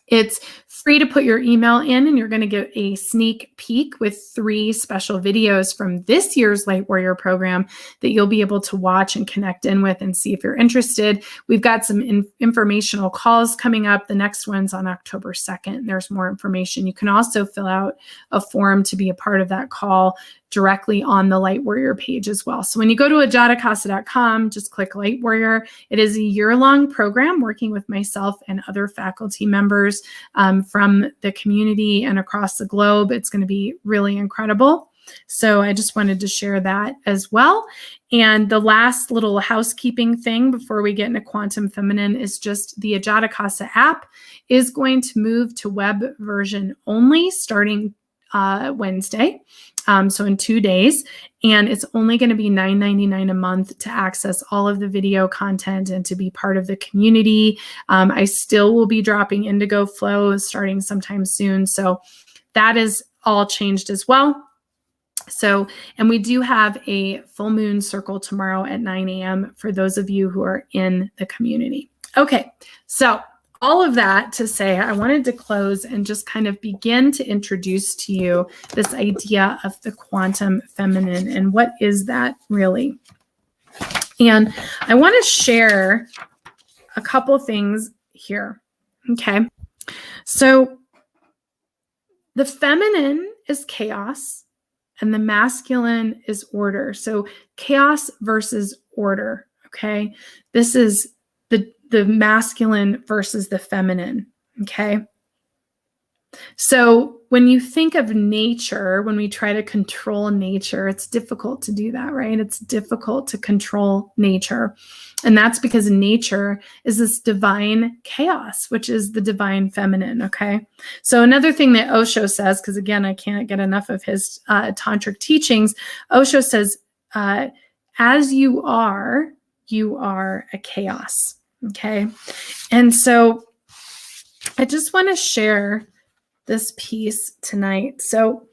A: It's free to put your email in, and you're going to get a sneak peek with 3 special videos from this year's Light Warrior program that you'll be able to watch and connect in with and see if you're interested. We've got some informational calls coming up. The next one's on October 2nd. There's more information. You can also fill out a form to be a part of that call directly on the Light Warrior page as well. So when you go to ajatakasa.com, just click Light Warrior. It is a year-long program working with myself and other faculty members from the community and across the globe. It's going to be really incredible. So I just wanted to share that as well. And the last little housekeeping thing before we get into Quantum Feminine is just the Ajatakasa app is going to move to web version only starting Wednesday. So in 2 days, and it's only going to be $9.99 a month to access all of the video content and to be part of the community. I still will be dropping Indigo Flow starting sometime soon. So that is all changed as well. So, and we do have a full moon circle tomorrow at 9 a.m. for those of you who are in the community. Okay, so all of that to say, I wanted to close and just kind of begin to introduce to you this idea of the quantum feminine and what is that really. And I want to share a couple things here. Okay, so the feminine is chaos and the masculine is order. So chaos versus order. Okay, this is the masculine versus the feminine, okay? So when you think of nature, when we try to control nature, it's difficult to do that, right? It's difficult to control nature. And that's because nature is this divine chaos, which is the divine feminine, okay? So another thing that Osho says, because again, I can't get enough of his tantric teachings, Osho says, as you are a chaos. Okay. And so I just want to share this piece tonight. So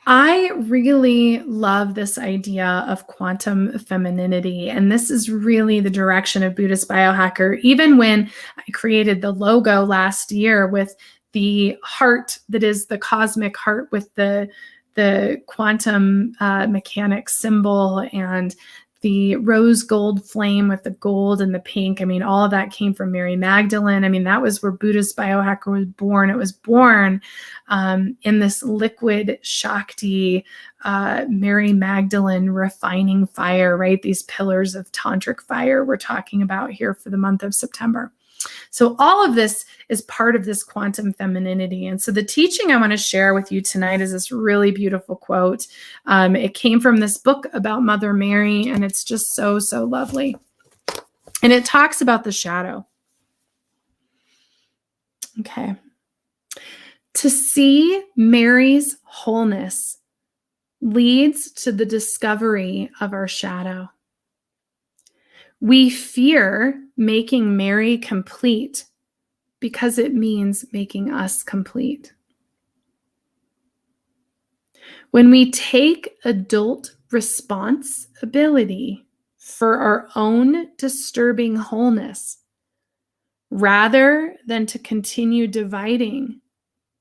A: I really love this idea of quantum femininity. And this is really the direction of Buddhist Biohacker. Even when I created the logo last year with the heart that is the cosmic heart with the quantum mechanics symbol and the rose gold flame with the gold and the pink. I mean, all of that came from Mary Magdalene. I mean, that was where Buddhist Biohacker was born. It was born in this liquid Shakti, Mary Magdalene refining fire, right? These pillars of tantric fire we're talking about here for the month of September. So all of this is part of this quantum femininity. And so the teaching I want to share with you tonight is this really beautiful quote. It came from this book about Mother Mary, and it's just so, so lovely. And it talks about the shadow. Okay. To see Mary's wholeness leads to the discovery of our shadow. We fear making Mary complete because it means making us complete. When we take adult responsibility for our own disturbing wholeness, rather than to continue dividing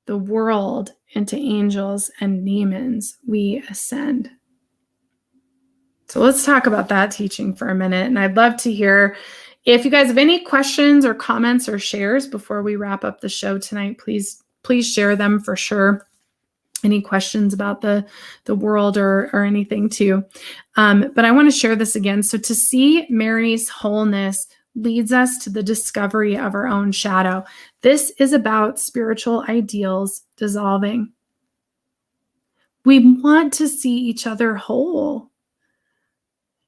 A: the world into angels and demons, we ascend. So let's talk about that teaching for a minute. And I'd love to hear if you guys have any questions or comments or shares before we wrap up the show tonight. Please share them for sure. any questions about the world or anything too. But I want to share this again. So to see Mary's wholeness leads us to the discovery of our own shadow. This is about spiritual ideals dissolving. We want to see each other whole.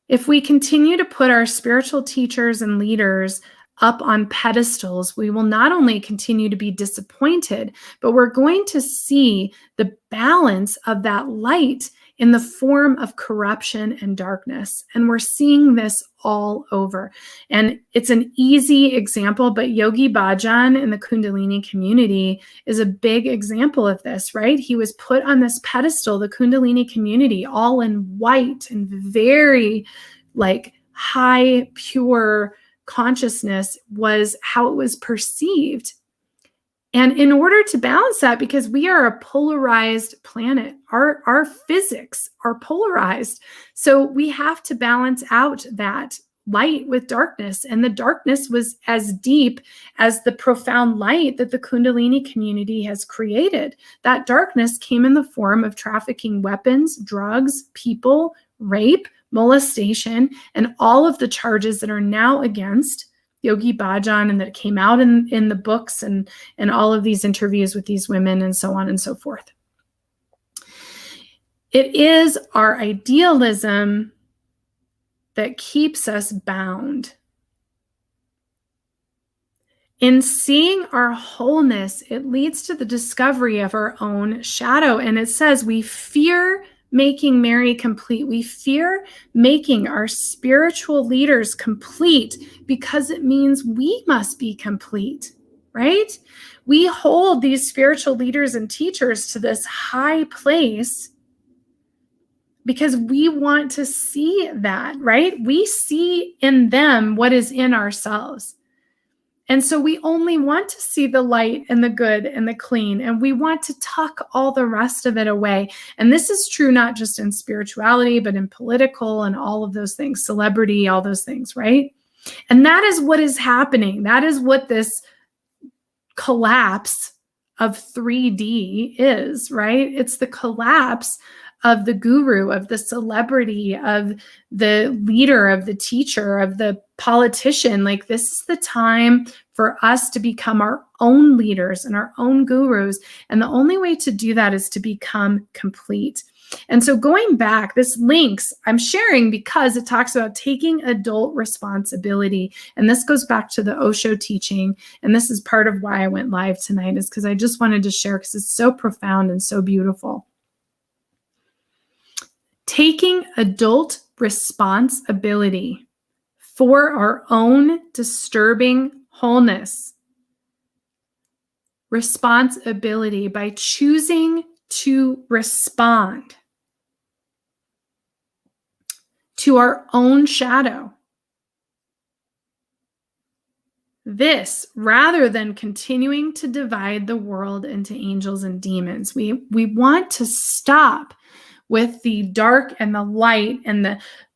A: If we continue to put our spiritual teachers and leaders up on pedestals, we will not only continue to be disappointed, but we're going to see the balance of that light in the form of corruption and darkness. And we're seeing this all over. And it's an easy example, but Yogi Bhajan in the Kundalini community is a big example of this, right? He was put on this pedestal, the Kundalini community, all in white and very like high, pure consciousness was how it was perceived. And in order to balance that, because we are a polarized planet, our physics are polarized. So we have to balance out that light with darkness. And the darkness was as deep as the profound light that the Kundalini community has created. That darkness came in the form of trafficking weapons, drugs, people, rape, molestation, and all of the charges that are now against Yogi Bhajan and that came out in the books and all of these interviews with these women and so on and so forth. It is our idealism that keeps us bound. In seeing our wholeness, it leads to the discovery of our own shadow. And it says we fear making Mary complete. We fear making our spiritual leaders complete because it means we must be complete, right? We hold these spiritual leaders and teachers to this high place because we want to see that, right? We see in them what is in ourselves. And so we only want to see the light and the good and the clean, and we want to tuck all the rest of it away. And this is true not just in spirituality, but in political and all of those things, celebrity, all those things, right? And that is what is happening. That is what this collapse of 3D is, right? It's the collapse of the guru, of the celebrity, of the leader, of the teacher, of the politician. Like, this is the time for us to become our own leaders and our own gurus. And the only way to do that is to become complete. And so going back, this links, I'm sharing because it talks about taking adult responsibility. And this goes back to the Osho teaching. And this is part of why I went live tonight, is because I just wanted to share because it's so profound and so beautiful. Taking adult responsibility for our own disturbing wholeness. Responsibility by choosing to respond to our own shadow. This, rather than continuing to divide the world into angels and demons, we want to stop with the dark and the light and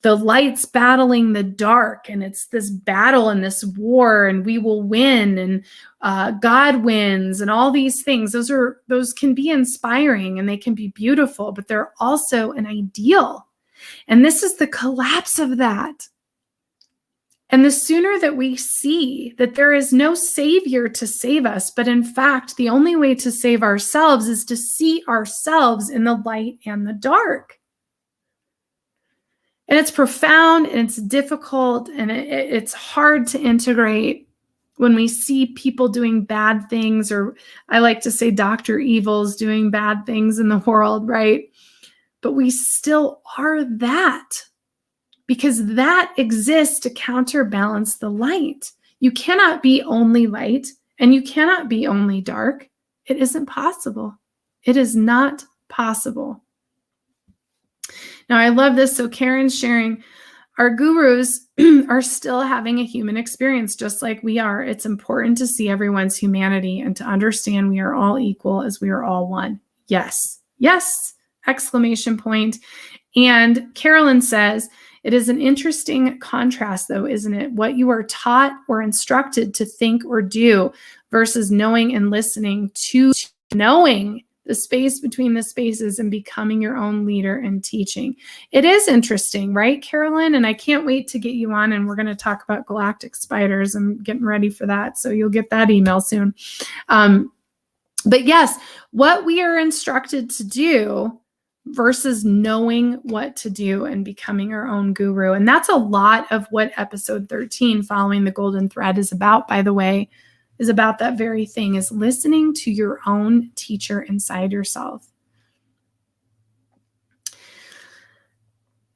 A: the light's battling the dark. And it's this battle and this war, and we will win, and God wins, and all these things. Those can be inspiring and they can be beautiful, but they're also an ideal. And this is the collapse of that. And the sooner that we see that there is no savior to save us, but in fact, the only way to save ourselves is to see ourselves in the light and the dark. And it's profound and it's difficult and it's hard to integrate when we see people doing bad things, or I like to say Dr. Evil's doing bad things in the world, right? But we still are that. Because that exists to counterbalance the light. You cannot be only light and you cannot be only dark. It isn't possible. It is not possible. Now, I love this. So Karen's sharing, our gurus are still having a human experience just like we are. It's important to see everyone's humanity and to understand we are all equal as we are all one. Yes, yes, exclamation point. And Carolyn says, it is an interesting contrast, though, isn't it? What you are taught or instructed to think or do versus knowing and listening to knowing the space between the spaces and becoming your own leader and teaching. It is interesting, right, Carolyn? And I can't wait to get you on, and we're going to talk about galactic spiders. I'm getting ready for that. So you'll get that email soon. But yes, what we are instructed to do versus knowing what to do and becoming our own guru. And that's a lot of what episode 13, Following the Golden Thread, is about, by the way, is about that very thing, is listening to your own teacher inside yourself.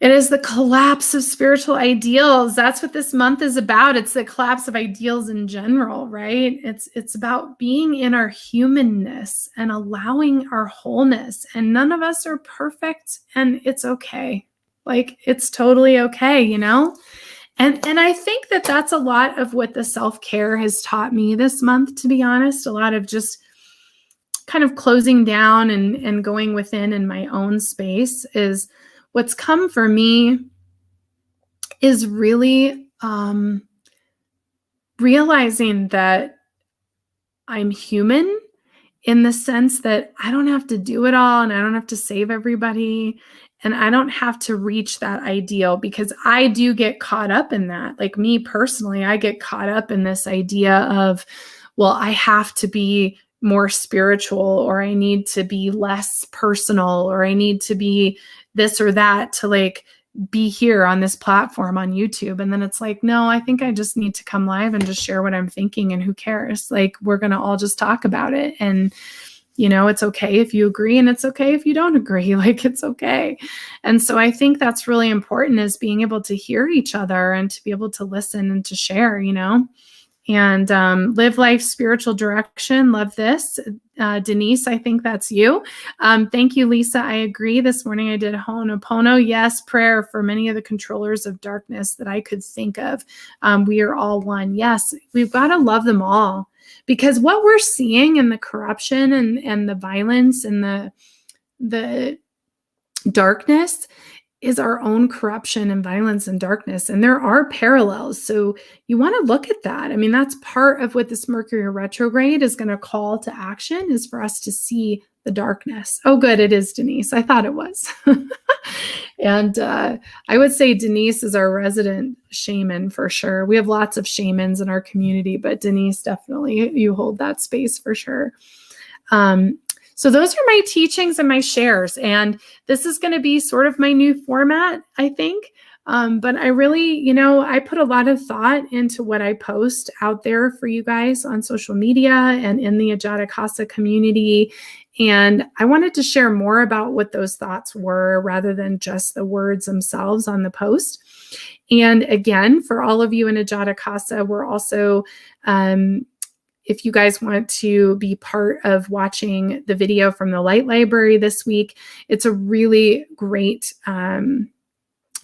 A: It is the collapse of spiritual ideals. That's what this month is about. It's the collapse of ideals in general, right? It's about being in our humanness and allowing our wholeness. And none of us are perfect, and it's okay. Like, it's totally okay, you know? And I think that that's a lot of what the self-care has taught me this month, to be honest. A lot of just kind of closing down and going within in my own space is what's come for me is really realizing that I'm human in the sense that I don't have to do it all, and I don't have to save everybody, and I don't have to reach that ideal, because I do get caught up in that. Like, me personally, I get caught up in this idea of, well, I have to be more spiritual, or I need to be less personal, or I need to be this or that to like be here on this platform on YouTube. And then it's like, no, I think I just need to come live and just share what I'm thinking, and who cares? Like, we're going to all just talk about it. And, you know, it's okay if you agree, and it's okay if you don't agree. Like, it's okay. And so I think that's really important, is being able to hear each other and to be able to listen and to share, you know, and live life spiritual direction. Love this. Denise, I think that's you. Thank you, Lisa. I agree. This morning I did Ho'oponopono. Yes, prayer for many of the controllers of darkness that I could think of. We are all one. Yes, we've got to love them all, because what we're seeing in the corruption and the violence and the darkness is our own corruption and violence and darkness. And there are parallels. So you want to look at that. I mean, that's part of what this Mercury retrograde is going to call to action, is for us to see the darkness. Oh, good. It is Denise. I thought it was. And I would say Denise is our resident shaman for sure. We have lots of shamans in our community, but Denise, definitely you hold that space for sure. So those are my teachings and my shares. And this is going to be sort of my new format, I think. But I really, you know, I put a lot of thought into what I post out there for you guys on social media and in the Ajata Casa community. And I wanted to share more about what those thoughts were, rather than just the words themselves on the post. And again, for all of you in Ajata Casa, we're also, if you guys want to be part of watching the video from the Light Library this week, it's a really great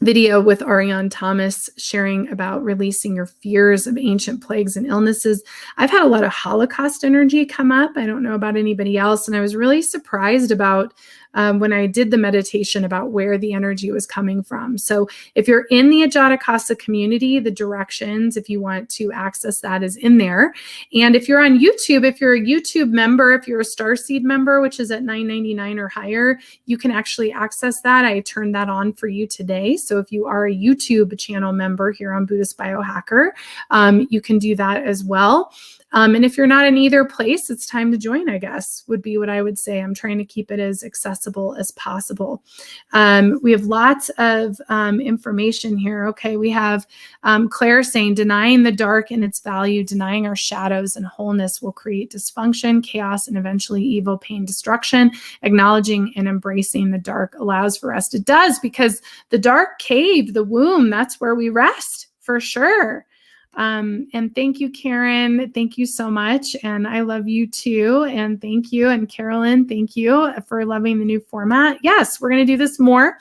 A: video with Ariane Thomas sharing about releasing your fears of ancient plagues and illnesses. I've had a lot of Holocaust energy come up. I don't know about anybody else. And I was really surprised about when I did the meditation about where the energy was coming from. So if you're in the Ajata Casa community, the directions, if you want to access that, is in there. And if you're on YouTube, if you're a YouTube member, if you're a Starseed member, which is at $9.99 or higher, you can actually access that. I turned that on for you today. So if you are a YouTube channel member here on Buddhist Biohacker, you can do that as well. And if you're not in either place, it's time to join, I guess, would be what I would say. I'm trying to keep it as accessible as possible. We have lots of information here. Okay, we have Claire saying, denying the dark and its value, denying our shadows and wholeness will create dysfunction, chaos, and eventually evil, pain, destruction. Acknowledging and embracing the dark allows for rest. It does, because the dark cave, the womb, that's where we rest, for sure. And thank you, Karen. Thank you so much. And I love you too. And thank you. And Carolyn, thank you for loving the new format. Yes, we're going to do this more.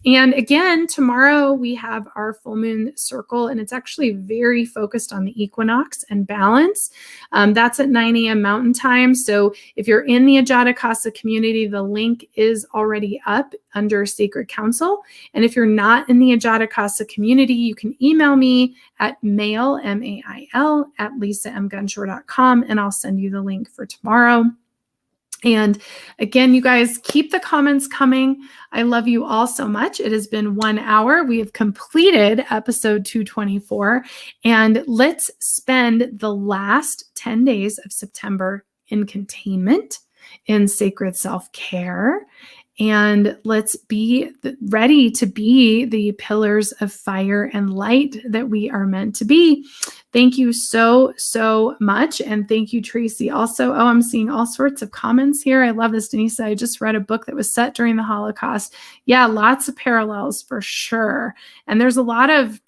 A: And again, tomorrow we have our full moon circle, and it's actually very focused on the equinox and balance. That's at 9 a.m. Mountain Time. So if you're in the Ajata Casa community, the link is already up under Sacred Council. And if you're not in the Ajata Casa community, you can email me at mail, M-A-I-L, @lisamgunshore.com, and I'll send you the link for tomorrow. And again, you guys, keep the comments coming. I love you all so much. It has been 1 hour. We have completed episode 224. And let's spend the last 10 days of September in containment, in sacred self-care. And let's be ready to be the pillars of fire and light that we are meant to be. Thank you so, so much. And thank you, Tracy. Also, I'm seeing all sorts of comments here. I love this, Denise. I just read a book that was set during the Holocaust. Yeah, lots of parallels for sure. And there's a lot of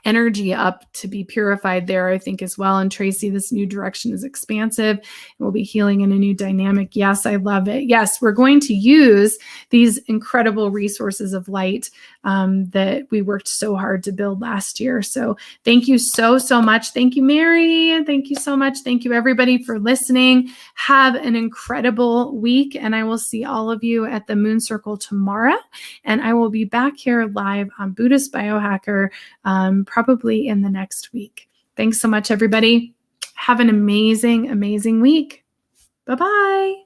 A: energy up to be purified there, I think, as well. And Tracy, this new direction is expansive. We'll be healing in a new dynamic. Yes, I love it. Yes, we're going to use these incredible resources of light that we worked so hard to build last year. So thank you so, so much. Thank you, Mary. Thank you so much. Thank you, everybody, for listening. Have an incredible week. And I will see all of you at the Moon Circle tomorrow. And I will be back here live on Buddhist Biohacker probably in the next week. Thanks so much, everybody. Have an amazing, amazing week. Bye-bye.